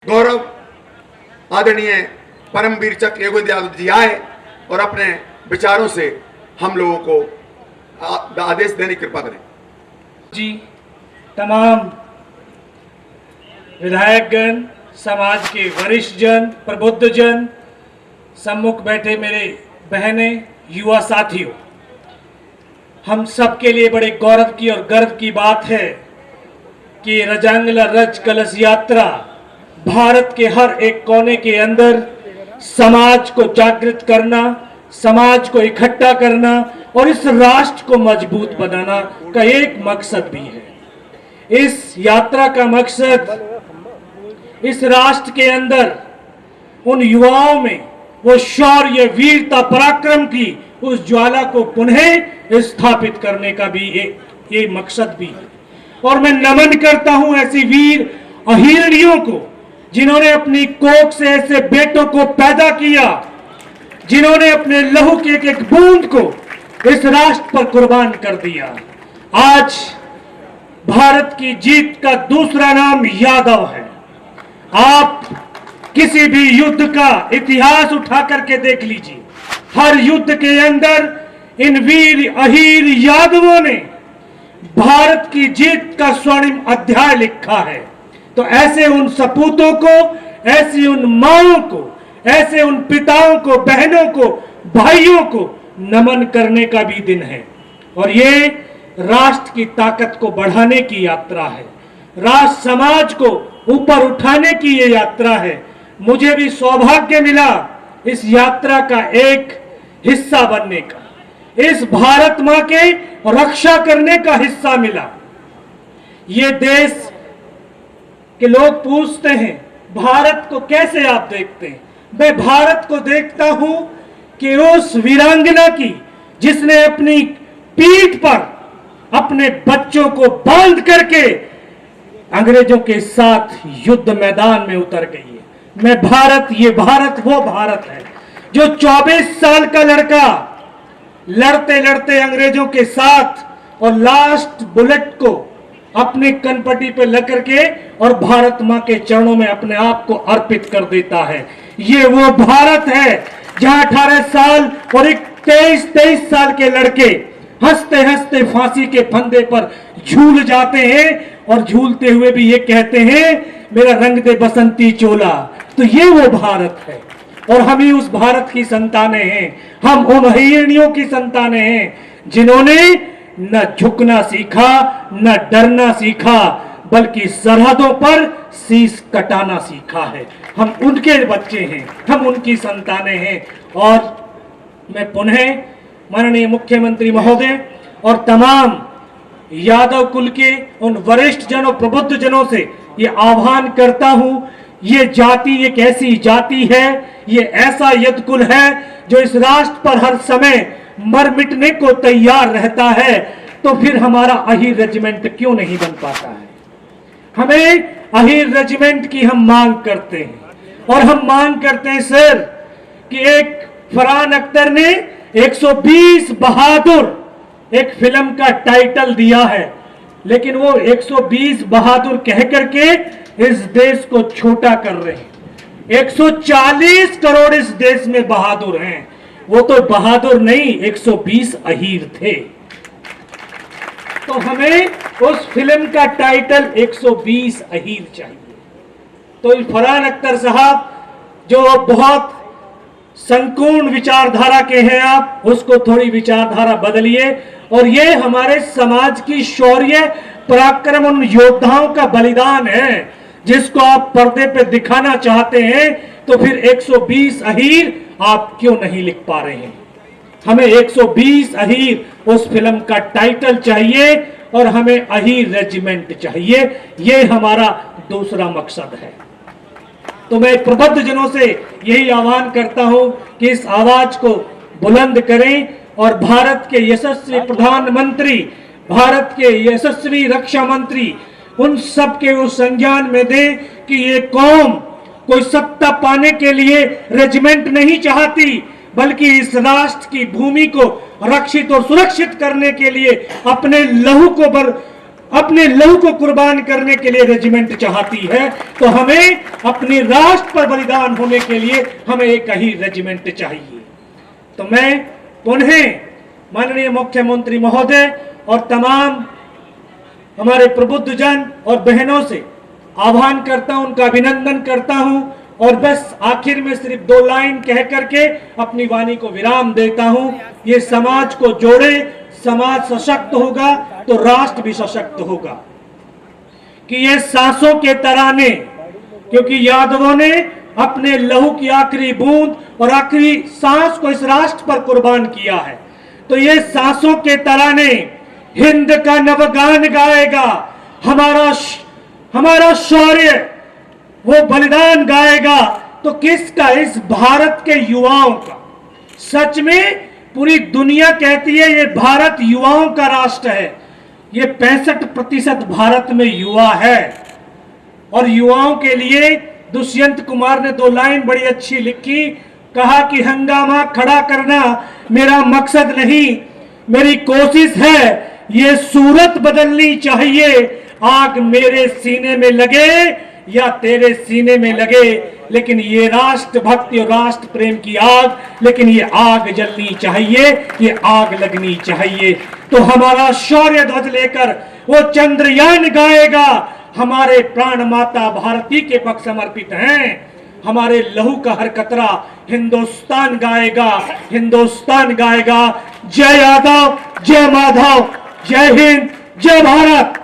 गौरव आदरणीय परमवीर चक्र योगेंद्र यादव जी आए और अपने विचारों से हम लोगों को आदेश देने की कृपा करें। जी, तमाम विधायकगण, समाज के वरिष्ठ जन, प्रबुद्ध जन, सम्मुख बैठे मेरे बहनें, युवा साथियों, हम सबके लिए बड़े गौरव की और गर्व की बात है कि रजांगला रज कलश यात्रा भारत के हर एक कोने के अंदर समाज को जागृत करना, समाज को इकट्ठा करना और इस राष्ट्र को मजबूत बनाना का एक मकसद भी है। इस यात्रा का मकसद इस राष्ट्र के अंदर उन युवाओं में वो शौर्य, वीरता, पराक्रम की उस ज्वाला को पुनः स्थापित करने का भी एक मकसद भी है। और मैं नमन करता हूं ऐसी वीर अहिरणियों को जिन्होंने अपनी कोख से ऐसे बेटों को पैदा किया, जिन्होंने अपने लहू की एक एक बूंद को इस राष्ट्र पर कुर्बान कर दिया। आज भारत की जीत का दूसरा नाम यादव है। आप किसी भी युद्ध का इतिहास उठा करके देख लीजिए, हर युद्ध के अंदर इन वीर अहीर यादवों ने भारत की जीत का स्वर्णिम अध्याय लिखा है। तो ऐसे उन सपूतों को, ऐसी उन माओं को, ऐसे उन पिताओं को, बहनों को, भाइयों को नमन करने का भी दिन है। और ये राष्ट्र की ताकत को बढ़ाने की यात्रा है, राष्ट्र समाज को ऊपर उठाने की ये यात्रा है। मुझे भी सौभाग्य मिला इस यात्रा का एक हिस्सा बनने का, इस भारत मां के रक्षा करने का हिस्सा मिला। ये देश के लोग पूछते हैं भारत को कैसे आप देखते हैं। मैं भारत को देखता हूं कि उस वीरांगना की जिसने अपनी पीठ पर अपने बच्चों को बांध करके अंग्रेजों के साथ युद्ध मैदान में उतर गई है। मैं भारत, ये भारत वो भारत है जो 24 साल का लड़का लड़ते लड़ते अंग्रेजों के साथ और लास्ट बुलेट को अपने कनपट्टी पे लग करके और भारत मां के चरणों में अपने आप को अर्पित कर देता है। ये वो भारत है जहां 18 साल और एक 23 साल के लड़के हंसते हंसते फांसी के फंदे पर झूल जाते हैं और झूलते हुए भी ये कहते हैं मेरा रंग दे बसंती चोला। तो ये वो भारत है और हम ही उस भारत की संतानें हैं। हम उन हिरणियों की संतानें हैं जिन्होंने न झुकना सीखा, न डरना सीखा, बल्कि सरहदों पर शीश कटाना सीखा है। हम उनके बच्चे हैं, हम उनकी संतानें हैं। और मैं पुनः माननीय मुख्यमंत्री महोदय और तमाम यादव कुल के उन वरिष्ठ जनों, प्रबुद्ध जनों से ये आह्वान करता हूं, ये जाति एक ऐसी जाति है, ये ऐसा यद कुल है जो इस राष्ट्र पर हर समय मर मिटने को तैयार रहता है। तो फिर हमारा अहीर रेजिमेंट क्यों नहीं बन पाता है? हमें अहीर रेजिमेंट की हम मांग करते हैं और हम मांग करते हैं सर कि एक फरहान अख्तर ने 120 बहादुर एक फिल्म का टाइटल दिया है, लेकिन वो 120 बहादुर कह करके इस देश को छोटा कर रहे हैं। 140 करोड़ इस देश में बहादुर हैं, वो तो बहादुर नहीं 120 अहीर थे। तो हमें उस फिल्म का टाइटल 120 अहीर चाहिए। तो फरहान अख्तर साहब जो बहुत संपूर्ण विचारधारा के हैं, आप उसको थोड़ी विचारधारा बदलिए और ये हमारे समाज की शौर्य, पराक्रम, उन योद्धाओं का बलिदान है जिसको आप पर्दे पे दिखाना चाहते हैं। तो फिर 120 अहीर आप क्यों नहीं लिख पा रहे हैं? हमें 120 अहीर उस फिल्म का टाइटल चाहिए और हमें अहीर रेजिमेंट चाहिए। ये हमारा दूसरा मकसद है। तो मैं प्रबुद्ध जनों से यही आह्वान करता हूं कि इस आवाज को बुलंद करें और भारत के यशस्वी प्रधानमंत्री, भारत के यशस्वी रक्षा मंत्री उन सब के उस संज्ञान में दें कि ये कौम कोई सत्ता पाने के लिए रेजिमेंट नहीं चाहती, बल्कि इस राष्ट्र की भूमि को रक्षित और सुरक्षित करने के लिए अपने लहू को अपने लहू को कुर्बान करने के लिए रेजिमेंट चाहती है, तो हमें अपने राष्ट्र पर बलिदान होने के लिए हमें एक ही रेजिमेंट चाहिए। तो मैं पुनः माननीय मुख्यमंत्री महोदय और तमाम हमारे प्रबुद्ध जन और बहनों से आह्वान करता हूं, उनका अभिनंदन करता हूं और बस आखिर में सिर्फ 2 लाइन कह करके अपनी वाणी को विराम देता हूं। ये समाज को जोड़े, समाज सशक्त होगा तो राष्ट्र भी सशक्त होगा। कि ये सांसों के तराने, क्योंकि यादवों ने अपने लहू की आखिरी बूंद और आखिरी सांस को इस राष्ट्र पर कुर्बान किया है, तो ये सांसों के तराने हिंद का नवगान गाएगा, हमारा शौर्य वो बलिदान गाएगा। तो किसका? इस भारत के युवाओं का। सच में पूरी दुनिया कहती है ये भारत युवाओं का राष्ट्र है। ये 65% भारत में युवा है और युवाओं के लिए दुष्यंत कुमार ने 2 लाइन बड़ी अच्छी लिखी। कहा कि हंगामा खड़ा करना मेरा मकसद नहीं, मेरी कोशिश है ये सूरत बदलनी चाहिए। आग मेरे सीने में लगे या तेरे सीने में लगे, लेकिन ये राष्ट्र भक्ति और राष्ट्र प्रेम की आग, लेकिन ये आग जलनी चाहिए, ये आग लगनी चाहिए। तो हमारा शौर्य ध्वज लेकर वो चंद्रयान गाएगा। हमारे प्राण माता भारती के पक्ष समर्पित हैं। हमारे लहू का हर कतरा हिंदुस्तान गाएगा, हिंदुस्तान गाएगा। जय यादव, जय माधव, जय हिंद, जय भारत।